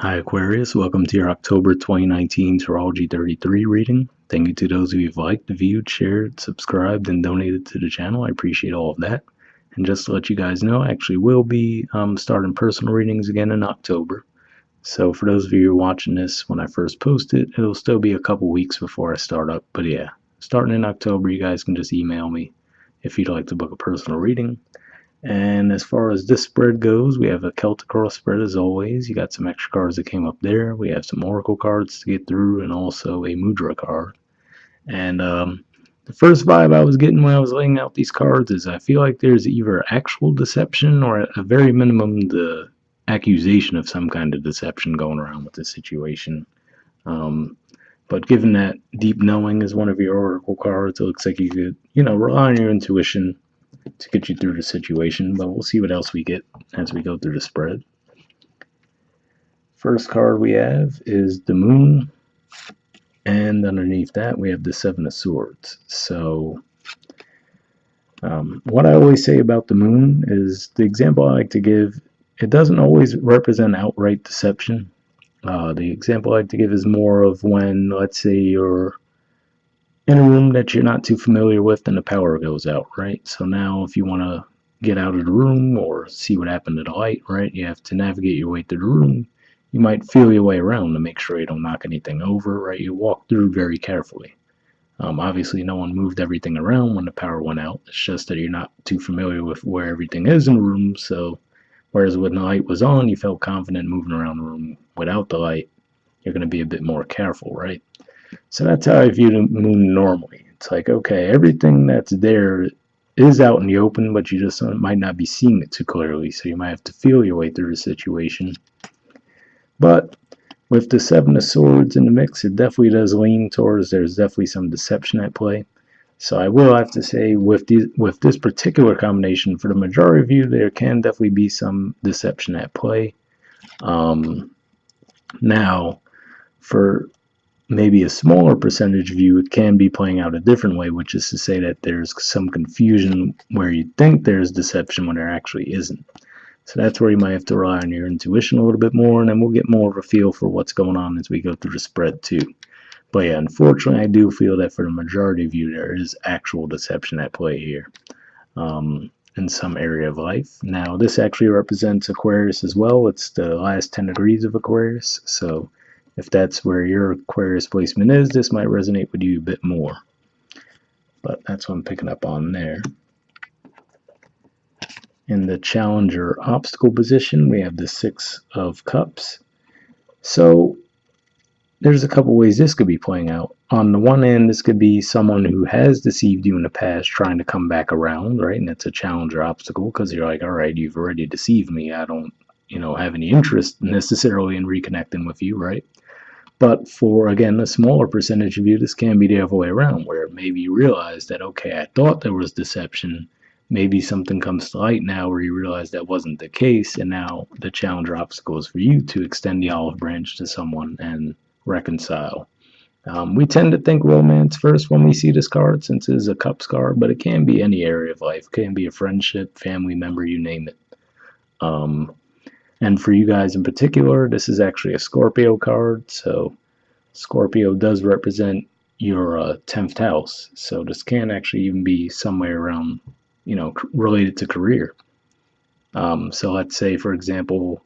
Hi Aquarius, welcome to your October 2019 Astrology 33 reading. Thank you to those of you who've liked, viewed, shared, subscribed, and donated to the channel. I appreciate all of that. And just to let you guys know, I actually will be starting personal readings again in October. So for those of you who are watching this when I first post it, it'll still be a couple weeks before I start up. But yeah, starting in October, you guys can just email me if you'd like to book a personal reading. And as far as this spread goes, we have a Celtic Cross spread as always. You got some extra cards that came up there. We have some Oracle cards to get through and also a mudra card. And the first vibe I was getting when I was laying out these cards is I feel like there's either actual deception or at a very minimum the accusation of some kind of deception going around with this situation. But given that deep knowing is one of your Oracle cards, it looks like you could, rely on your intuition to get you through the situation, but we'll see what else we get as we go through the spread. First card we have is the Moon, and underneath that we have the Seven of Swords. So what I always say about the Moon is the example I like to give, it doesn't always represent outright deception. The example I like to give is more of when, let's say, you're in a room that you're not too familiar with and the power goes out, right? So now if you want to get out of the room or see what happened to the light, right, you have to navigate your way through the room. You might feel your way around to make sure you don't knock anything over, right? You walk through very carefully. Obviously, no one moved everything around when the power went out. It's just that you're not too familiar with where everything is in the room. So, whereas when the light was on, you felt confident moving around the room. Without the light, you're going to be a bit more careful, right? So that's how I view the moon normally. It's like, okay, everything that's there is out in the open, but you just might not be seeing it too clearly. So you might have to feel your way through the situation. But with the Seven of Swords in the mix, it definitely does lean towards there's definitely some deception at play. So I will have to say with this particular combination, for the majority of you, there can definitely be some deception at play. Now, for maybe a smaller percentage of you, it can be playing out a different way, which is to say that there's some confusion where you think there's deception when there actually isn't. So that's where you might have to rely on your intuition a little bit more, and then we'll get more of a feel for what's going on as we go through the spread too. But yeah, unfortunately, I do feel that for the majority of you, there is actual deception at play here in some area of life. Now, this actually represents Aquarius as well. It's the last 10 degrees of Aquarius, so if that's where your Aquarius placement is, this might resonate with you a bit more. But that's what I'm picking up on there. In the Challenger obstacle position, we have the Six of Cups. So there's a couple ways this could be playing out. On the one hand, this could be someone who has deceived you in the past trying to come back around, right? And it's a Challenger obstacle because you're like, all right, you've already deceived me. I don't, have any interest necessarily in reconnecting with you, right? But for, again, a smaller percentage of you, this can be the other way around, where maybe you realize that, okay, I thought there was deception. Maybe something comes to light now where you realize that wasn't the case, and now the Challenger obstacle is for you to extend the olive branch to someone and reconcile. We tend to think romance first when we see this card, since it is a Cups card, but it can be any area of life. It can be a friendship, family member, you name it. And for you guys in particular, this is actually a Scorpio card, so Scorpio does represent your 10th house. So this can actually even be somewhere around, related to career. So let's say, for example,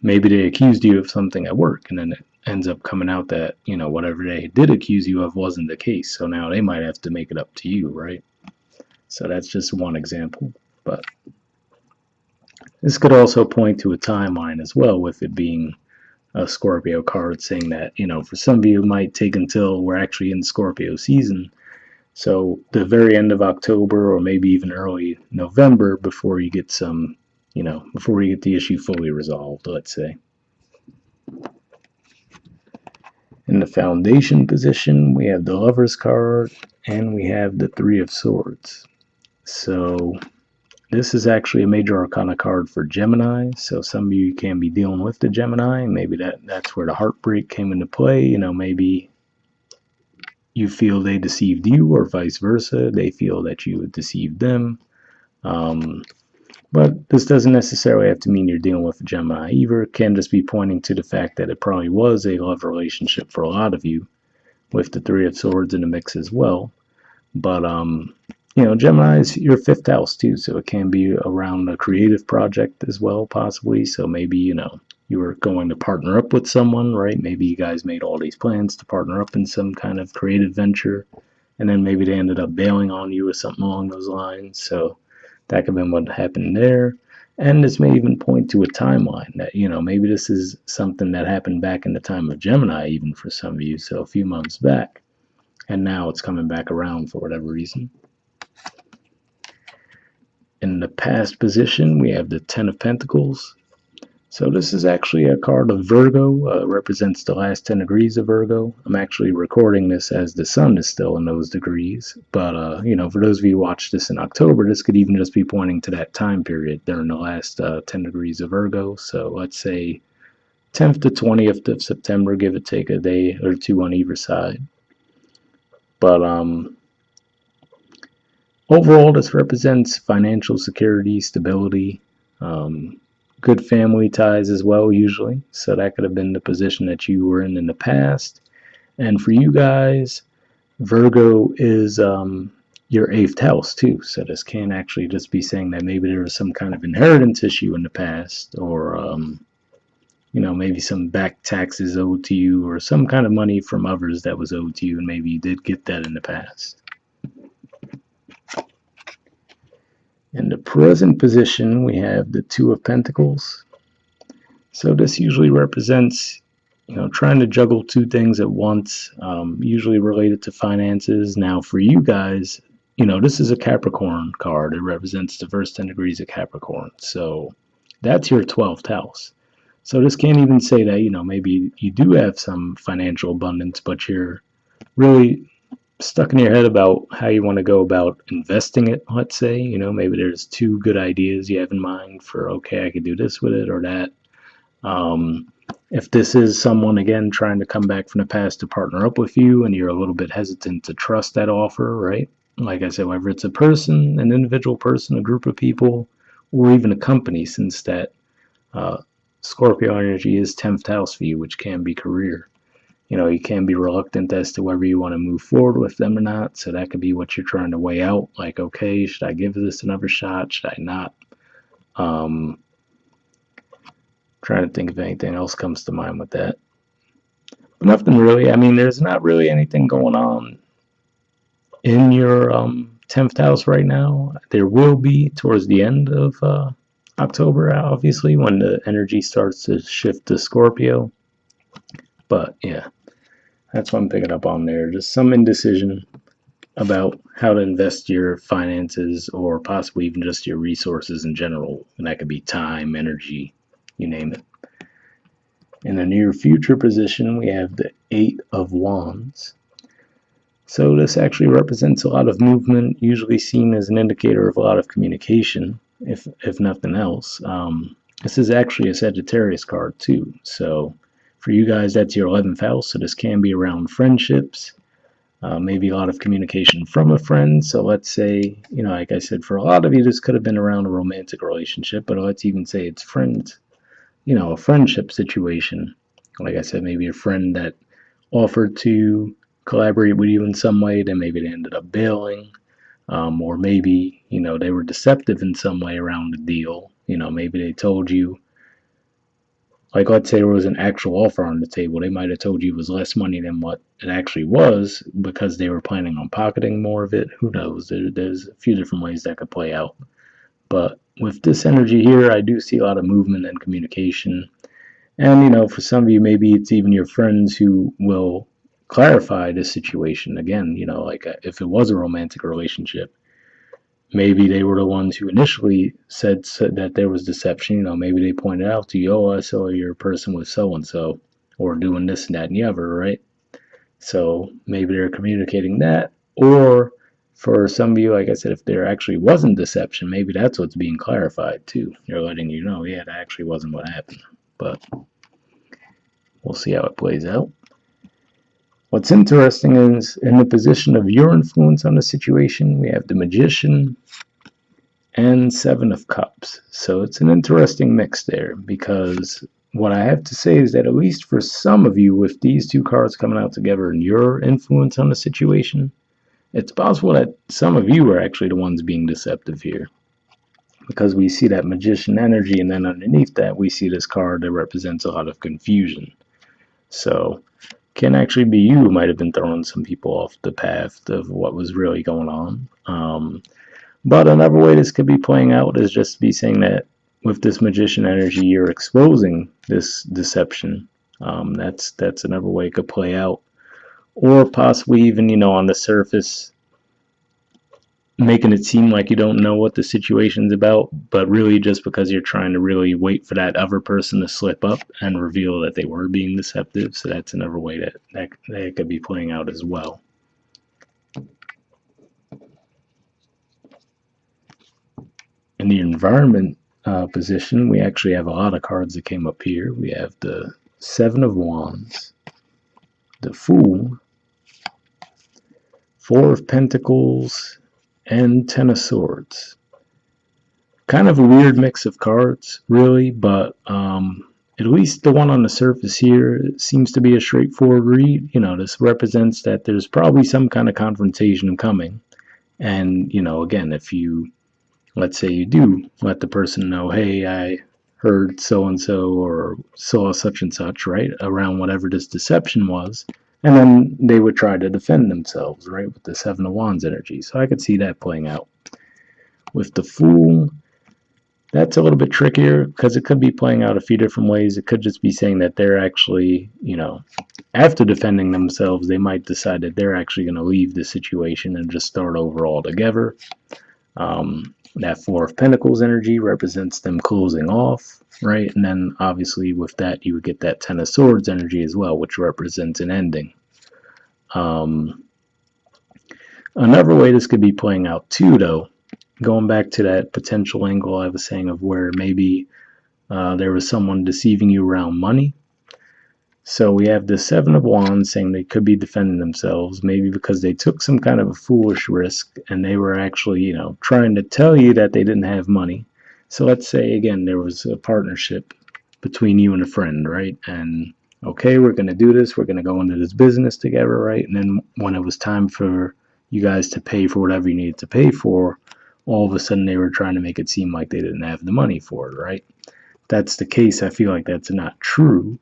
maybe they accused you of something at work, and then it ends up coming out that, whatever they did accuse you of wasn't the case. So now they might have to make it up to you, right? So that's just one example. But this could also point to a timeline as well, with it being a Scorpio card, saying that, for some of you, it might take until we're actually in Scorpio season. So the very end of October or maybe even early November before you get some, before you get the issue fully resolved, let's say. In the foundation position, we have the Lover's card and we have the Three of Swords. So this is actually a major arcana card for Gemini, so some of you can be dealing with the Gemini. Maybe that's where the heartbreak came into play. Maybe you feel they deceived you or vice versa. They feel that you deceived them. But this doesn't necessarily have to mean you're dealing with a Gemini either. It can just be pointing to the fact that it probably was a love relationship for a lot of you, with the Three of Swords in the mix as well. But Gemini is your fifth house too, so it can be around a creative project as well, possibly. So maybe you were going to partner up with someone, right? Maybe you guys made all these plans to partner up in some kind of creative venture, and then maybe they ended up bailing on you or something along those lines. So that could have been what happened there. And this may even point to a timeline that, maybe this is something that happened back in the time of Gemini, even for some of you, so a few months back. And now it's coming back around for whatever reason. In the past position, we have the Ten of Pentacles. So this is actually a card of Virgo, represents the last 10 degrees of Virgo. I'm actually recording this as the sun is still in those degrees. But, for those of you who watch this in October, this could even just be pointing to that time period during the last 10 degrees of Virgo. So let's say 10th to 20th of September, give or take a day or two on either side. But overall, this represents financial security, stability, good family ties as well, usually. So that could have been the position that you were in the past. And for you guys, Virgo is your eighth house too. So this can actually just be saying that maybe there was some kind of inheritance issue in the past, or maybe some back taxes owed to you, or some kind of money from others that was owed to you, and maybe you did get that in the past. In the present position, we have the Two of Pentacles. So this usually represents, trying to juggle two things at once, usually related to finances. Now, for you guys, this is a Capricorn card. It represents the first 10 degrees of Capricorn. So that's your 12th house. So this can't even say that, maybe you do have some financial abundance, but you're really stuck in your head about how you want to go about investing it, let's say. Maybe there's two good ideas you have in mind for, okay, I could do this with it or that. If this is someone, again, trying to come back from the past to partner up with you and you're a little bit hesitant to trust that offer, right? Like I said, whether it's a person, an individual person, a group of people, or even a company, since that Scorpio energy is 10th house for you, which can be career. You can be reluctant as to whether you want to move forward with them or not. So that could be what you're trying to weigh out. Like, okay, should I give this another shot? Should I not? Trying to think if anything else comes to mind with that. But nothing really. I mean, there's not really anything going on in your 10th house right now. There will be towards the end of October, obviously, when the energy starts to shift to Scorpio. But yeah, that's what I'm picking up on there. Just some indecision about how to invest your finances, or possibly even just your resources in general. And that could be time, energy, you name it. In the near future position, we have the Eight of Wands. So this actually represents a lot of movement, usually seen as an indicator of a lot of communication, if nothing else. This is actually a Sagittarius card too. So for you guys, that's your 11th house. So this can be around friendships, maybe a lot of communication from a friend. So let's say, like I said, for a lot of you, this could have been around a romantic relationship, but let's even say it's friends, a friendship situation. Like I said, maybe a friend that offered to collaborate with you in some way, then maybe they ended up bailing, or maybe, they were deceptive in some way around the deal. Maybe they told you, like, let's say there was an actual offer on the table. They might have told you it was less money than what it actually was because they were planning on pocketing more of it. Who knows? There's a few different ways that could play out. But with this energy here, I do see a lot of movement and communication. And, for some of you, maybe it's even your friends who will clarify this situation. Again, like if it was a romantic relationship, maybe they were the ones who initially said that there was deception. Maybe they pointed out to you, oh, I saw your person with so-and-so, or doing this and that and the other, right? So maybe they're communicating that. Or for some of you, like I said, if there actually wasn't deception, maybe that's what's being clarified too. They're letting you know, yeah, that actually wasn't what happened. But we'll see how it plays out. What's interesting is in the position of your influence on the situation, we have the Magician and Seven of Cups. So it's an interesting mix there, because what I have to say is that at least for some of you, with these two cards coming out together and your influence on the situation, it's possible that some of you are actually the ones being deceptive here, because we see that magician energy, and then underneath that we see this card that represents a lot of confusion. So can actually be you who might have been throwing some people off the path of what was really going on. But another way this could be playing out is just to be saying that with this magician energy, you're exposing this deception. That's another way it could play out, or possibly even, on the surface, making it seem like you don't know what the situation's about, but really just because you're trying to really wait for that other person to slip up and reveal that they were being deceptive. So that's another way that could be playing out as well. In the environment position, we actually have a lot of cards that came up here. We have the Seven of Wands, the Fool, Four of Pentacles, and Ten of Swords. Kind of a weird mix of cards, really, but at least the one on the surface here seems to be a straightforward read. This represents that there's probably some kind of confrontation coming. And, again, if you, let's say you do let the person know, hey, I heard so and so or saw such and such, right, around whatever this deception was, and then they would try to defend themselves, right, with the Seven of Wands energy. So I could see that playing out. With the Fool, that's a little bit trickier, because it could be playing out a few different ways. It could just be saying that they're actually, after defending themselves, they might decide that they're actually going to leave the situation and just start over altogether. That Four of Pentacles energy represents them closing off, right? And then obviously with that, you would get that Ten of Swords energy as well, which represents an ending. Another way this could be playing out too, though, going back to that potential angle I was saying of where maybe there was someone deceiving you around money. So we have the Seven of Wands saying they could be defending themselves, maybe because they took some kind of a foolish risk and they were actually, trying to tell you that they didn't have money. So let's say, again, there was a partnership between you and a friend, right? And okay, we're going to do this. We're going to go into this business together, right? And then when it was time for you guys to pay for whatever you needed to pay for, all of a sudden they were trying to make it seem like they didn't have the money for it, right? If that's the case, I feel like that's not true.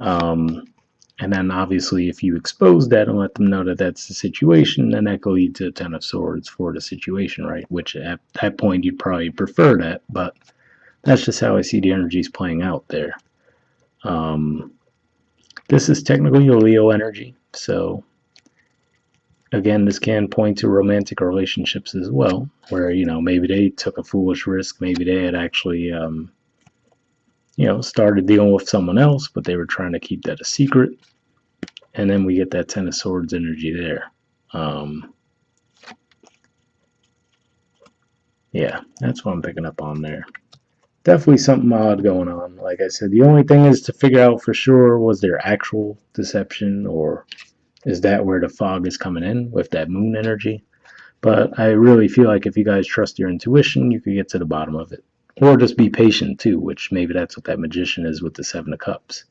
And then obviously if you expose that and let them know that that's the situation, then that could lead to a Ten of Swords for the situation, right? Which at that point you'd probably prefer that, but that's just how I see the energies playing out there. This is technically a Leo energy, so again, this can point to romantic relationships as well, where, maybe they took a foolish risk, maybe they had actually started dealing with someone else, but they were trying to keep that a secret. And then we get that Ten of Swords energy there. Yeah, that's what I'm picking up on there. Definitely something odd going on. Like I said, the only thing is to figure out for sure, was there actual deception, or is that where the fog is coming in with that moon energy? But I really feel like if you guys trust your intuition, you could get to the bottom of it. Or just be patient too, which maybe that's what that magician is with the Seven of Cups.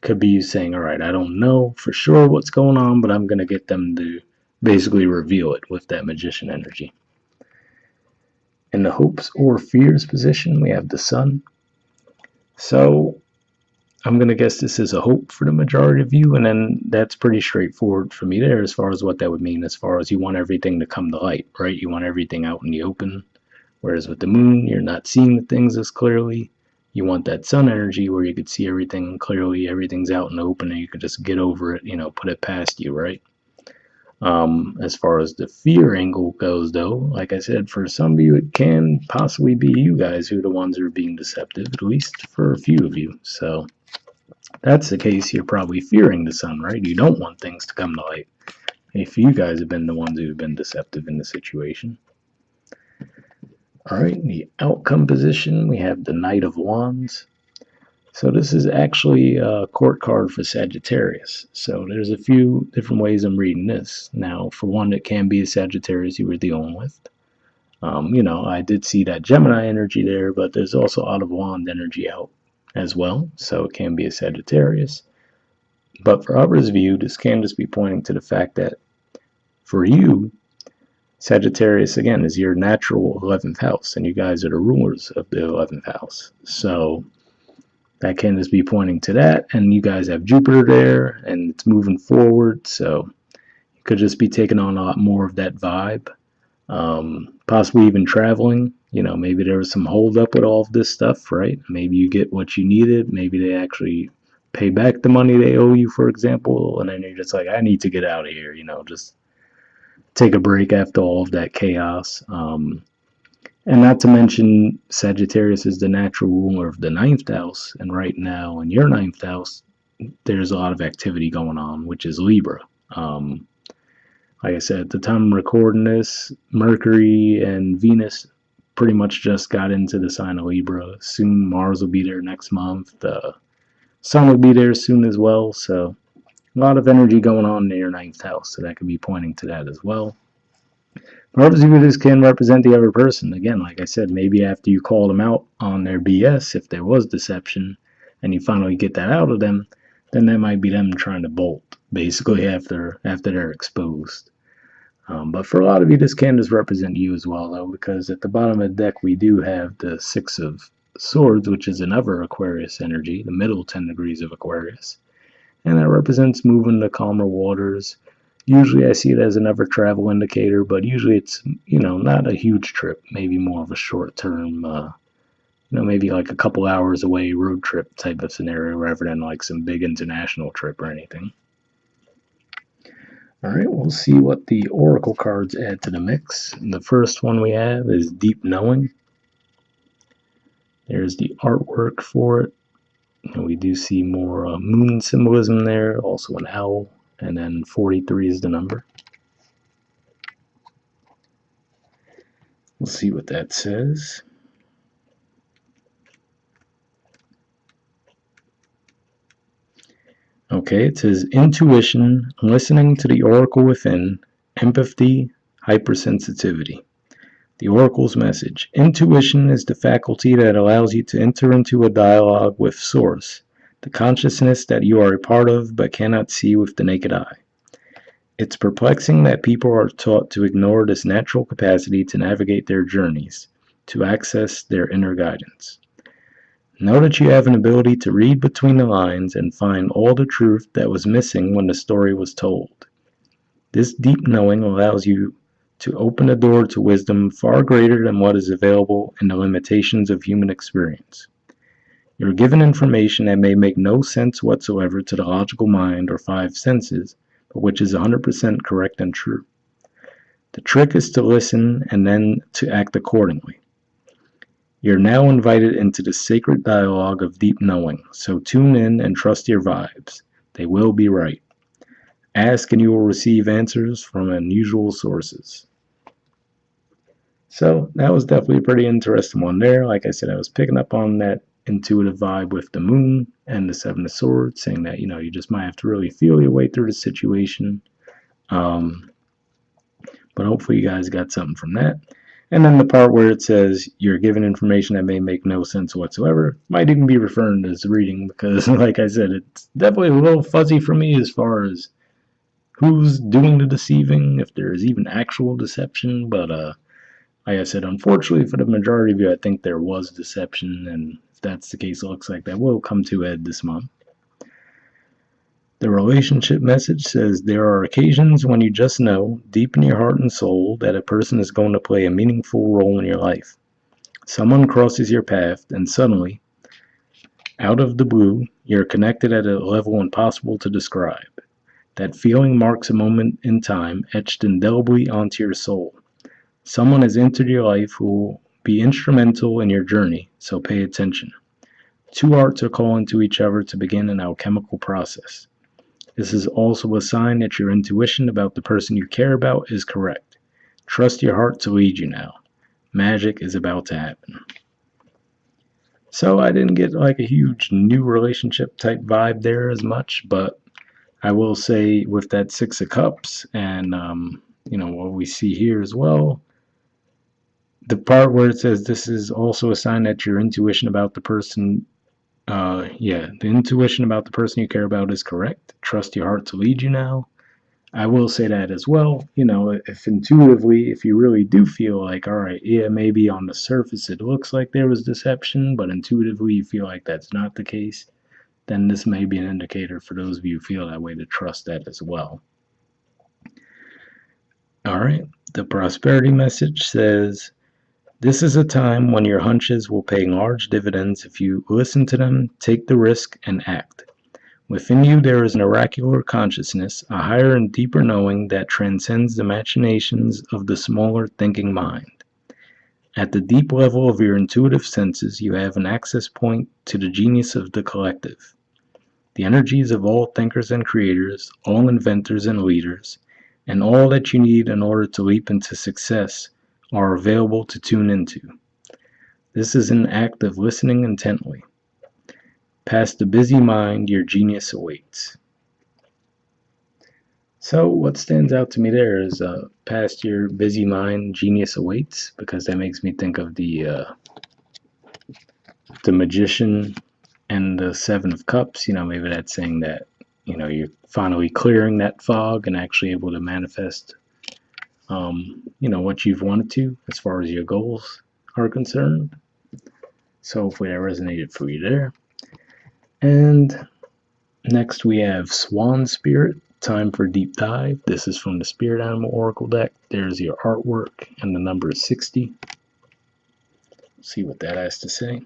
Could be you saying, all right, I don't know for sure what's going on, but I'm going to get them to basically reveal it with that magician energy. In the hopes or fears position, we have the Sun. So I'm going to guess this is a hope for the majority of you, and then that's pretty straightforward for me there as far as what that would mean, as far as you want everything to come to light, right? You want everything out in the open, whereas with the moon, you're not seeing the things as clearly. You want that sun energy where you could see everything clearly, everything's out in the open, and you could just get over it, put it past you, right? As far as the fear angle goes, though, like I said, for some of you, it can possibly be you guys who are the ones who are being deceptive, at least for a few of you. So that's the case, you're probably fearing the sun, right? You don't want things to come to light. If you guys have been the ones who have been deceptive in the situation. All right, in the outcome position, we have the Knight of Wands. So this is actually a court card for Sagittarius. So there's a few different ways I'm reading this. Now, for one, it can be a Sagittarius you were dealing with. I did see that Gemini energy there, but there's also out of wand energy out as well, so it can be a Sagittarius. But for others' view, this can just be pointing to the fact that for you, Sagittarius again is your natural 11th house, and you guys are the rulers of the 11th house. So that can just be pointing to that, and you guys have Jupiter there, and it's moving forward, so you could just be taking on a lot more of that vibe. Possibly even traveling. Maybe there was some hold up with all of this stuff, right? Maybe you get what you needed. Maybe they actually pay back the money they owe you, for example, and then you're just like, I need to get out of here. Just take a break after all of that chaos. And not to mention, Sagittarius is the natural ruler of the ninth house, and right now in your ninth house, there's a lot of activity going on, which is Libra. Like I said, at the time I'm recording this, Mercury and Venus pretty much just got into the sign of Libra. Soon Mars will be there next month. The Sun will be there soon as well. So a lot of energy going on in your ninth house. So that could be pointing to that as well. Obviously, this can represent the other person. Again, like I said, maybe after you call them out on their BS, if there was deception, and you finally get that out of them, then that might be them trying to bolt, basically after they're exposed. But for a lot of you, this can just represent you as well, though, because at the bottom of the deck we do have the Six of Swords, which is another Aquarius energy, the middle 10 degrees of Aquarius. And that represents moving to calmer waters. Usually I see it as another travel indicator, but usually it's, not a huge trip, maybe more of a short term, maybe like a couple hours away road trip type of scenario rather than like some big international trip or anything. All right, we'll see what the oracle cards add to the mix. And the first one we have is Deep Knowing. There's the artwork for it. And we do see more moon symbolism there, also an owl, and then 43 is the number. We'll see what that says. Okay, it says intuition, listening to the oracle within, empathy, hypersensitivity. The oracle's message. Intuition is the faculty that allows you to enter into a dialogue with Source, the consciousness that you are a part of but cannot see with the naked eye. It's perplexing that people are taught to ignore this natural capacity to navigate their journeys, to access their inner guidance. Know that you have an ability to read between the lines and find all the truth that was missing when the story was told. This deep knowing allows you to open a door to wisdom far greater than what is available in the limitations of human experience. You're given information that may make no sense whatsoever to the logical mind or five senses, but which is 100% correct and true. The trick is to listen and then to act accordingly. You're now invited into the sacred dialogue of deep knowing, so tune in and trust your vibes. They will be right. Ask and you will receive answers from unusual sources. So that was definitely a pretty interesting one there. Like I said, I was picking up on that intuitive vibe with the moon and the Seven of Swords, saying that, you just might have to really feel your way through the situation. But hopefully you guys got something from that. And then the part where it says you're given information that may make no sense whatsoever might even be referring to as reading, because like I said, it's definitely a little fuzzy for me as far as who's doing the deceiving, if there's even actual deception. But like I said, unfortunately for the majority of you, I think there was deception, and if that's the case, it looks like that will come to a head this month. The relationship message says there are occasions when you just know, deep in your heart and soul, that a person is going to play a meaningful role in your life. Someone crosses your path, and suddenly, out of the blue, you're connected at a level impossible to describe. That feeling marks a moment in time etched indelibly onto your soul. Someone has entered your life who will be instrumental in your journey, so pay attention. Two hearts are calling to each other to begin an alchemical process. This is also a sign that your intuition about the person you care about is correct. Trust your heart to lead you now. Magic is about to happen. So I didn't get like a huge new relationship type vibe there as much, but I will say with that Six of Cups and what we see here as well, the part where it says this is also a sign that your intuition about the person, the intuition about the person you care about is correct. Trust your heart to lead you now. I will say that as well. If intuitively, if you really do feel like, all right, yeah, maybe on the surface it looks like there was deception, but intuitively you feel like that's not the case, then this may be an indicator for those of you who feel that way to trust that as well. All right, the prosperity message says, this is a time when your hunches will pay large dividends if you listen to them, take the risk, and act. Within you there is an oracular consciousness, a higher and deeper knowing that transcends the machinations of the smaller thinking mind. At the deep level of your intuitive senses, you have an access point to the genius of the collective. The energies of all thinkers and creators, all inventors and leaders, and all that you need in order to leap into success are available to tune into. This is an act of listening intently. Past the busy mind, your genius awaits. So what stands out to me there is past your busy mind, genius awaits, because that makes me think of the magician and the Seven of Cups. Maybe that's saying that you're finally clearing that fog and actually able to manifest what you've wanted to as far as your goals are concerned. So hopefully that resonated for you there. And next we have Swan Spirit. Time for deep dive. This is from the Spirit Animal Oracle deck. There's your artwork, and the number is 60. See what that has to say.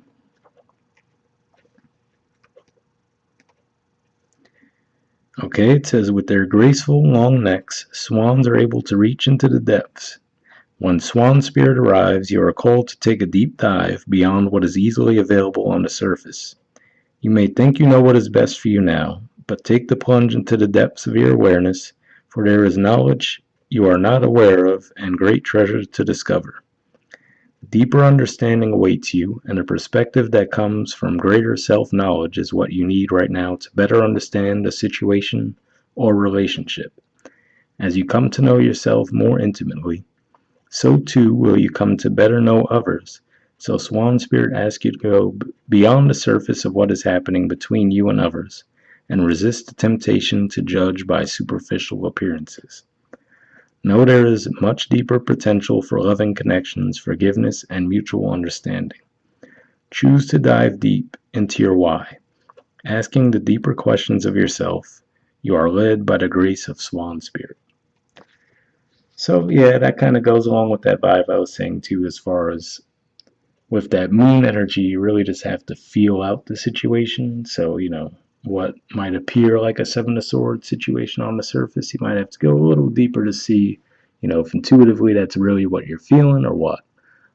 Okay, it says, with their graceful long necks, swans are able to reach into the depths. When Swan Spirit arrives, you are called to take a deep dive beyond what is easily available on the surface. You may think you know what is best for you now, but take the plunge into the depths of your awareness, for there is knowledge you are not aware of and great treasure to discover. Deeper understanding awaits you, and a perspective that comes from greater self-knowledge is what you need right now to better understand a situation or relationship. As you come to know yourself more intimately, so too will you come to better know others. So Swan Spirit asks you to go beyond the surface of what is happening between you and others, and resist the temptation to judge by superficial appearances. Know there is much deeper potential for loving connections, forgiveness, and mutual understanding. Choose to dive deep into your why, asking the deeper questions of yourself. You are led by the grace of Swan Spirit. So yeah, that kind of goes along with that vibe I was saying too, as far as with that moon energy, you really just have to feel out the situation. So, what might appear like a Seven of Swords situation on the surface, you might have to go a little deeper to see, if intuitively that's really what you're feeling or what.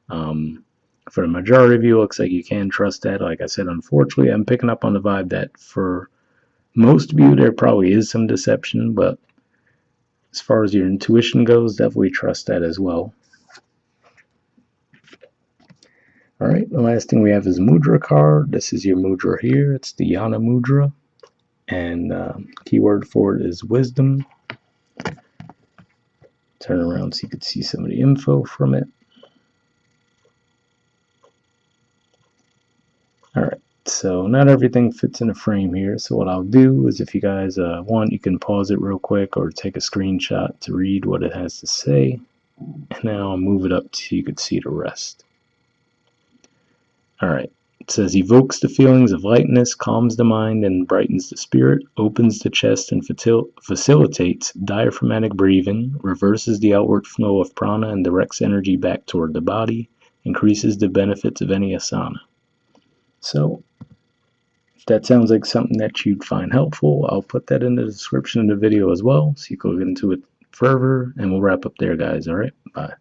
For the majority of you, it looks like you can trust that. Like I said, unfortunately, I'm picking up on the vibe that for most of you, there probably is some deception, but as far as your intuition goes, definitely trust that as well. All right, the last thing we have is mudra card. This is your mudra here. It's the Jnana mudra, and keyword for it is wisdom. Turn around so you can see some of the info from it. All right, so not everything fits in a frame here. So what I'll do is, if you guys want, you can pause it real quick or take a screenshot to read what it has to say. And now I'll move it up so you can see the rest. All right. It says, evokes the feelings of lightness, calms the mind, and brightens the spirit, opens the chest and facilitates diaphragmatic breathing, reverses the outward flow of prana and directs energy back toward the body, increases the benefits of any asana. So, if that sounds like something that you'd find helpful, I'll put that in the description of the video as well, so you can look into it further, and we'll wrap up there, guys. All right, bye.